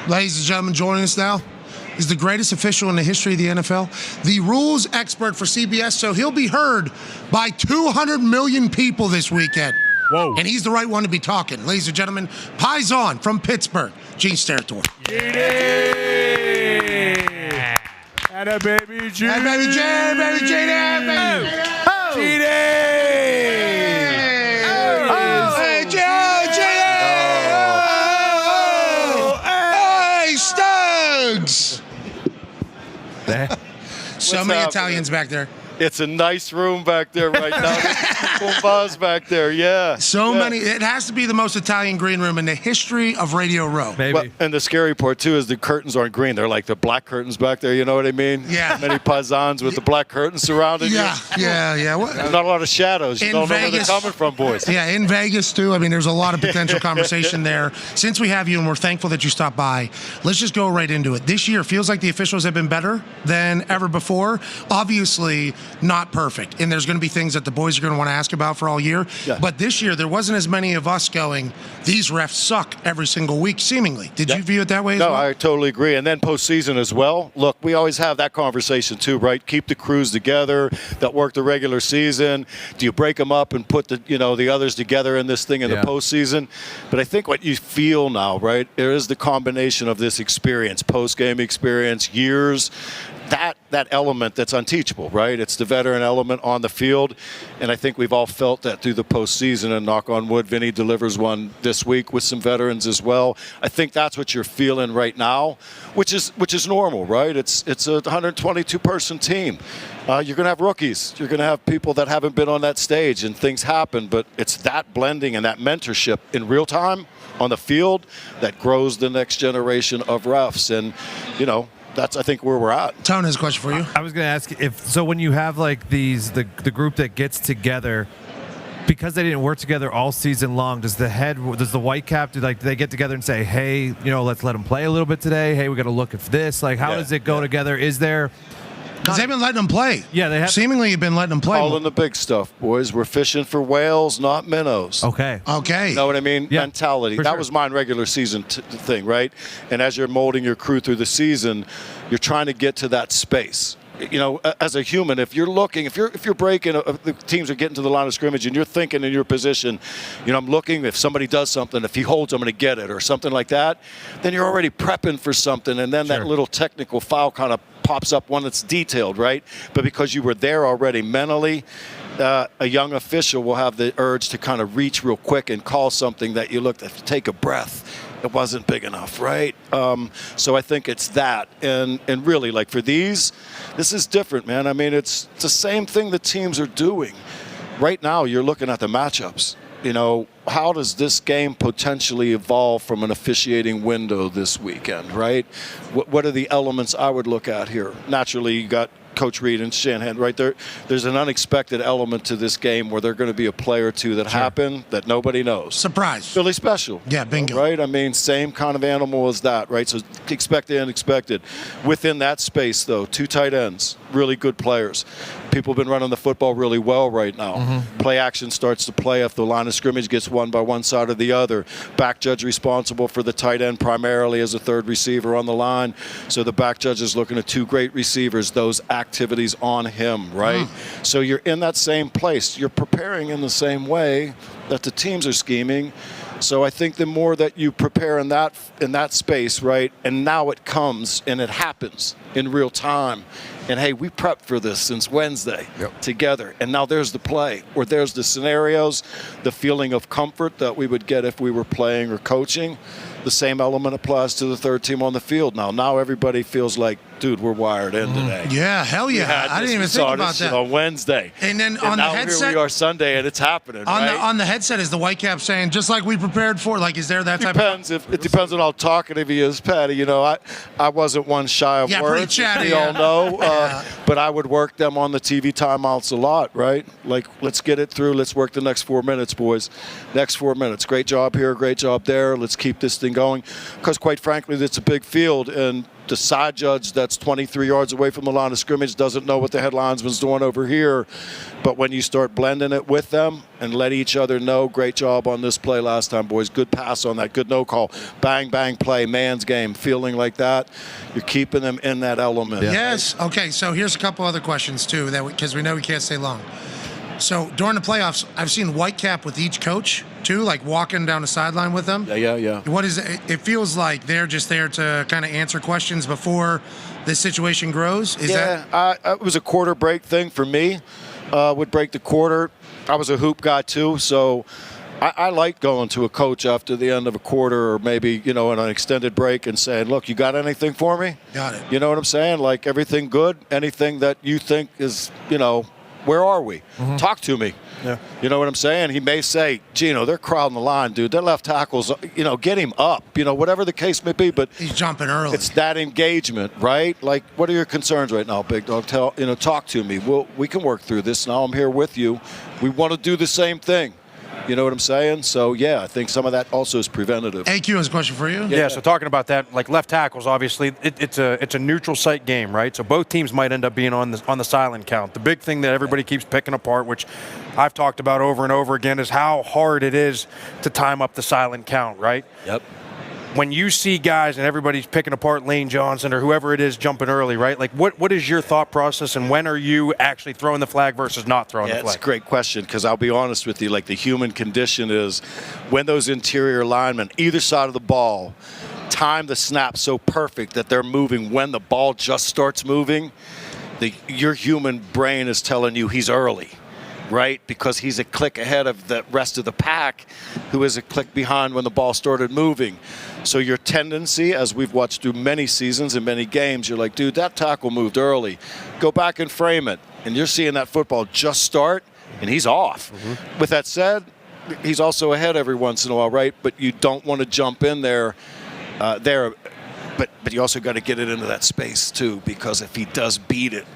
Ladies and gentlemen, joining us now is the greatest official in the history of the NFL, the rules expert for CBS, so he'll be heard by 200 million people this weekend. Whoa. And he's the right one to be talking. Ladies and gentlemen, Paisan from Pittsburgh, Gene Steratore. And a baby Gene. Hey, baby Gene, baby Gene, baby Gene. Oh. Gene. So many Italians back there. It's a nice room back there right now. Buzz back there, yeah. So many. It has to be the most Italian green room in the history of Radio Row. Maybe. Well, and the scary part, too, is the curtains aren't green. They're like the black curtains back there, you know what I mean? Yeah. Many paisans with the black curtains surrounding you. Yeah. There's not a lot of shadows. You don't know where they're coming from, boys. Yeah, in Vegas, too. I mean, there's a lot of potential conversation there. Since we have you and we're thankful that you stopped by, let's just go right into it. This year feels like the officials have been better than ever before. Obviously, not perfect. And there's going to be things that the boys are going to want to ask about for all year. Yeah. But this year, there wasn't as many of us going, these refs suck every single week, seemingly. Did you view it that way as well? No, I totally agree. And then postseason as well. Look, we always have that conversation too, right? Keep the crews together that work the regular season. Do you break them up and put the others together in this thing in the postseason? But I think what you feel now, right, there is the combination of this experience, post-game experience, years, that element that's unteachable, right? It's the veteran element on the field, and I think we've all felt that through the postseason, and knock on wood, Vinny delivers one this week with some veterans as well. I think that's what you're feeling right now, which is normal, right? It's a 122-person team. You're going to have rookies. You're going to have people that haven't been on that stage, and things happen, but it's that blending and that mentorship in real time on the field that grows the next generation of refs, and, that's, I think, where we're at. Tone has a question for you. I was going to ask when you have like the group that gets together, because they didn't work together all season long, does the white cap, do they get together and say, hey, let's let them play a little bit today? Hey, we got to look at this. Like, how does it go together? Is there... Because they've been letting them play. Yeah, they have. Seemingly, you've been letting them play. Calling the big stuff, boys. We're fishing for whales, not minnows. Okay. You know what I mean? Yeah, mentality. That was my regular season thing, right? And as you're molding your crew through the season, you're trying to get to that space. As a human, if you're looking, if you're breaking, the teams are getting to the line of scrimmage and you're thinking in your position, I'm looking, if somebody does something, if he holds, I'm going to get it or something like that, then you're already prepping for something, and then that little technical foul kind of pops up when it's detailed, right? But because you were there already mentally, a young official will have the urge to kind of reach real quick and call something that you looked at, take a breath. It wasn't big enough, right? So I think it's that. And really, like for this is different, man. I mean, it's the same thing the teams are doing. Right now, you're looking at the matchups. How does this game potentially evolve from an officiating window this weekend, right? What are the elements I would look at here? Naturally, you got Coach Reed and Shanahan right there. There's an unexpected element to this game where there are going to be a play or two that happen that nobody knows. Surprise. Really special. Yeah, bingo. Right? I mean, same kind of animal as that, right? So expect the unexpected. Within that space, though, 2 tight ends, really good players. People have been running the football really well right now. Mm-hmm. Play action starts to play if the line of scrimmage gets won by one side or the other. Back judge responsible for the tight end primarily as a third receiver on the line. So the back judge is looking at 2 great receivers, those activities on him, right? So you're in that same place. You're preparing in the same way that the teams are scheming. So I think the more that you prepare in that space, right, and now it comes and it happens in real time. And, hey, we prepped for this since Wednesday together. And now there's the play, or there's the scenarios, the feeling of comfort that we would get if we were playing or coaching. The same element applies to the third team on the field now. Now everybody feels like, dude, we're wired in today. Yeah, hell yeah. I didn't even think about that. On Wednesday. And then on the headset. Here we are Sunday, and it's happening, right? On the headset is the white cap saying, just like we prepared for. Like, is there that type of... It depends on how talkative he is, Patty. I wasn't one shy of words. pretty chatty. We all know. But I would work them on the TV timeouts a lot, right? Like, let's get it through. Let's work the next 4 minutes, boys. Next 4 minutes. Great job here, great job there. Let's keep this thing going. Because, quite frankly, it's a big field, and the side judge that's 23 yards away from the line of scrimmage doesn't know what the head linesman's doing over here. But when you start blending it with them and let each other know, great job on this play last time, boys. Good pass on that. Good no call. Bang, bang play. Man's game. Feeling like that. You're keeping them in that element. Yeah. Yes. Okay, so here's a couple other questions, too, because we know we can't stay long. So during the playoffs, I've seen Whitecap with each coach, too, like walking down the sideline with them. Yeah. What is it? It feels like they're just there to kind of answer questions before this situation grows. It was a quarter break thing for me. Would break the quarter. I was a hoop guy, too, so I like going to a coach after the end of a quarter or maybe, in an extended break and saying, look, you got anything for me? Got it. You know what I'm saying? Like, everything good? Anything that you think is, where are we? Mm-hmm. Talk to me. Yeah. You know what I'm saying? He may say, Gino, they're crowding the line, dude. Their left tackles, get him up, whatever the case may be. But he's jumping early. It's that engagement, right? Like, what are your concerns right now, big dog? Talk to me. We can work through this. Now I'm here with you. We want to do the same thing. You know what I'm saying? So, yeah, I think some of that also is preventative. AQ has a question for you. Yeah, so talking about that, like left tackles, obviously, it's a neutral site game, right? So both teams might end up being on the silent count. The big thing that everybody keeps picking apart, which I've talked about over and over again, is how hard it is to time up the silent count, right? Yep. When you see guys and everybody's picking apart Lane Johnson or whoever it is jumping early, right? Like, what is your thought process, and when are you actually throwing the flag versus not throwing the flag? That's a great question, because I'll be honest with you, like, the human condition is when those interior linemen, either side of the ball, time the snap so perfect that they're moving when the ball just starts moving, your human brain is telling you he's early. Right? Because he's a click ahead of the rest of the pack who is a click behind when the ball started moving. So your tendency, as we've watched through many seasons and many games, you're like, dude, that tackle moved early. Go back and frame it. And you're seeing that football just start, and he's off. Mm-hmm. With that said, he's also ahead every once in a while, right? But you don't want to jump in there. But you also got to get it into that space, too, because if he does beat it,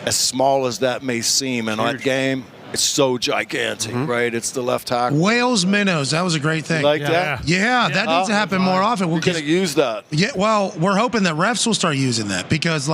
as small as that may seem in our game, it's so gigantic, right? It's the left tackle. Wales minnows. That was a great thing. You like that? Yeah, that needs to happen more often. We're going to use that. Yeah, well, we're hoping that refs will start using that because,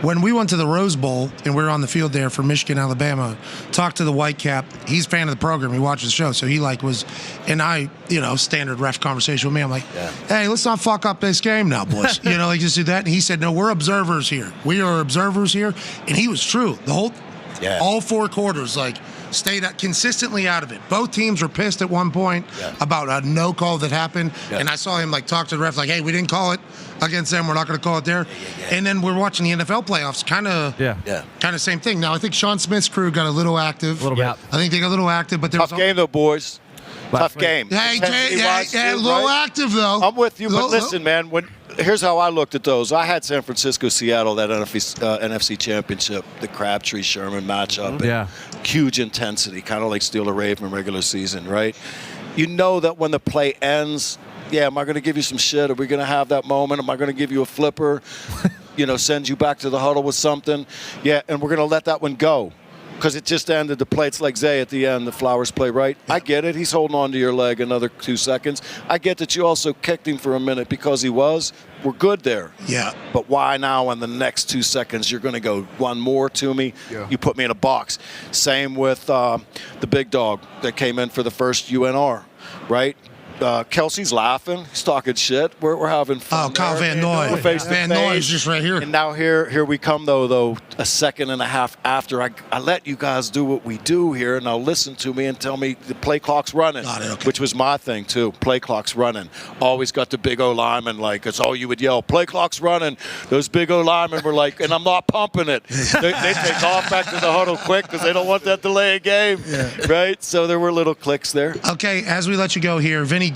when we went to the Rose Bowl and we were on the field there for Michigan, Alabama, talked to the Whitecap. He's a fan of the program. He watches the show. So he was, and I, standard ref conversation with me. I'm like, hey, let's not fuck up this game now, boys. Just do that. And he said, no, we're observers here. We are observers here. And he was true. All 4 quarters, stayed consistently out of it. Both teams were pissed at one point about a no call that happened. And I saw him talk to the ref hey, we didn't call it against them. We're not going to call it there. And then we're watching the NFL playoffs, kind of same thing. Now, I think Sean Smith's crew got a little active. A little bit. I think they got a little active. But tough game, though, boys. Tough game. Hey, a little active, though. I'm with you. But listen, man, here's how I looked at those. I had San Francisco, Seattle, that NFC Championship, the Crabtree-Sherman matchup. Yeah. Huge intensity, kind of like Steelers-Ravens regular season, right? You know that when the play ends, am I going to give you some shit? Are we going to have that moment? Am I going to give you a flipper? Send you back to the huddle with something? Yeah, and we're going to let that one go. Because it just ended the play. It's like Zay at the end, the Flowers play, right? I get it. He's holding on to your leg another 2 seconds. I get that you also kicked him for a minute because he was. We're good there. Yeah. But why now in the next 2 seconds you're going to go one more to me? Yeah. You put me in a box. Same with the big dog that came in for the first UNR, right? Kelsey's laughing. He's talking shit. We're having fun. Oh, Kyle Van Noy. Van Noy is just right here. And now here we come, though, a second and a half after I let you guys do what we do here. Now listen to me and tell me the play clock's running, which was my thing, too. Play clock's running. Always got the big O lineman, it's all you would yell, play clock's running. Those big O linemen were and I'm not pumping it. They take off back to the huddle quick because they don't want that delay of game, right? So there were little clicks there. Okay, as we let you go here, Vinny,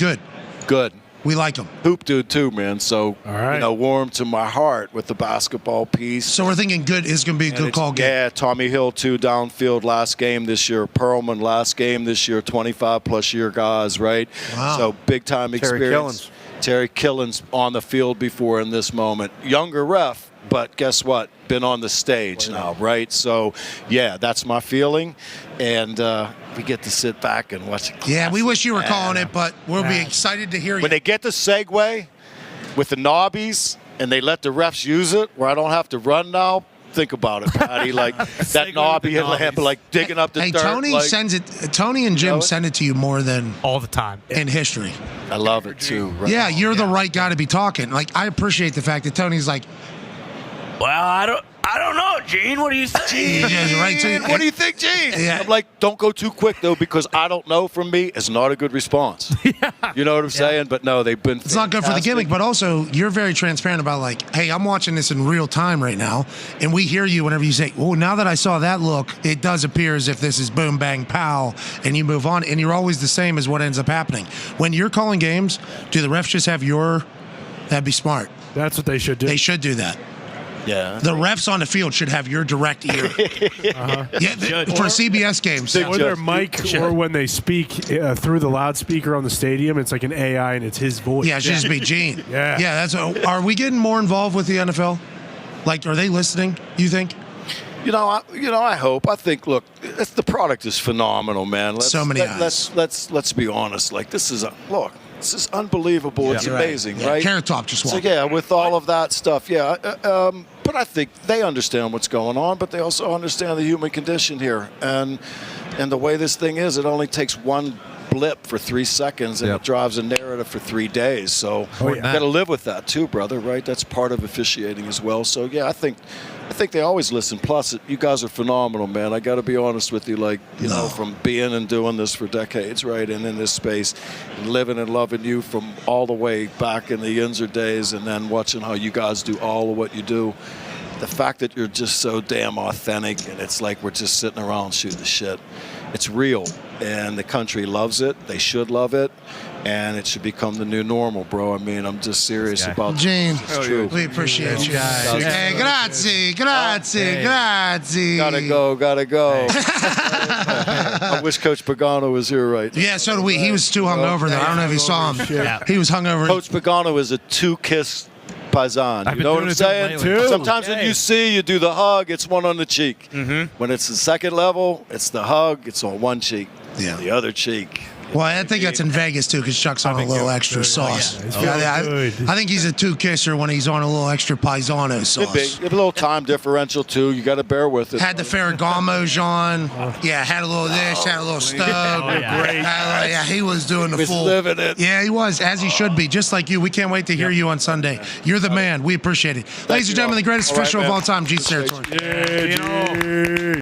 good. We like him. Hoop dude too, man. So, all right. Warm to my heart with the basketball piece. So we're thinking good is going to be a good call game. Yeah, Tommy Hill too, downfield last game this year. Perlman last game this year, 25-plus year guys, right? Wow. So big-time experience. Terry Killens on the field before in this moment. Younger ref, but guess what? Been on the stage now, right? So, yeah, that's my feeling. And we get to sit back and watch it. Yeah, we wish you were calling it, but we'll be excited to hear you. When they get the segue with the knobbies and they let the refs use it where I don't have to run now. Think about it, Patty. Like that knobby lamp, like digging up the Hey, dirt. Tony like, sends it. Tony and Jim send it to you more than all the time in history. I love it too. Right? Yeah, you're the right guy to be talking. Like, I appreciate the fact that Tony's like, Well, I don't know, Gene. What do you think? he goes right to What do you think, Gene? Yeah. I'm like, don't go too quick though, because I don't know from me is not a good response. You know what I'm saying? But no, they've been. It's not good for the gimmick, but also you're very transparent about like, hey, I'm watching this in real time right now, and we hear you whenever you say, "Oh, now that I saw that look, it does appear as if this is boom, bang, pow," and you move on, and you're always the same as what ends up happening when you're calling games. Do the refs just have your? That'd be smart. That's what they should do. They should do that. Yeah. The refs on the field should have your direct ear. Yeah, for CBS games. Or their mic, or when they speak through the loudspeaker on the stadium, it's like an AI and it's his voice. Yeah, it should just be Gene. Yeah. That's. Are we getting more involved with the NFL? Like, are they listening? You think? I hope. I think. Look, the product is phenomenal, man. So many eyes. Let's be honest. Like, this is unbelievable. It's amazing, right? Carrot Top just So walked. yeah, with all of that stuff, but I think they understand what's going on, but they also understand the human condition here, and the way this thing is, it only takes one blip for 3 seconds, and it drives a narrative for 3 days. So you got to live with that too, brother. Right? That's part of officiating as well. So yeah, I think they always listen. Plus, you guys are phenomenal, man. I got to be honest with you. Like, you know, from being and doing this for decades, right, and in this space, and living and loving you from all the way back in the Yinzer days, and then watching how you guys do all of what you do. The fact that you're just so damn authentic, and it's like we're just sitting around shooting the shit. It's real, and the country loves it. They should love it, and it should become the new normal, bro. I mean, I'm just serious about Gene, it's true. we appreciate you guys. Hey, grazie. Gotta go. I wish Coach Pagano was here right now. Yeah, so do we. He was too hungover though. I don't know if you saw him. He was hungover. Coach Pagano is a two-kiss paisan. You know what I'm saying? Sometimes when you see, you do the hug, it's one on the cheek. When it's the second level, it's the hug, it's on one cheek. Yeah. The other cheek. Well, I think that's in Vegas too, because Chuck's on a little extra sauce. I think he's a two-kisser when he's on a little extra paisano sauce. You have a little time differential too. You got to bear with it. Had the Ferragamos on. Yeah, had a little of this, had a little stove. Yeah, he was doing the He was full. living it. Yeah, he was, as he should be, just like you. We can't wait to hear you on Sunday. You're the man. We appreciate it. Ladies and gentlemen, the greatest All right, official of man. all time, Gene Steratore. Yeah, Gene.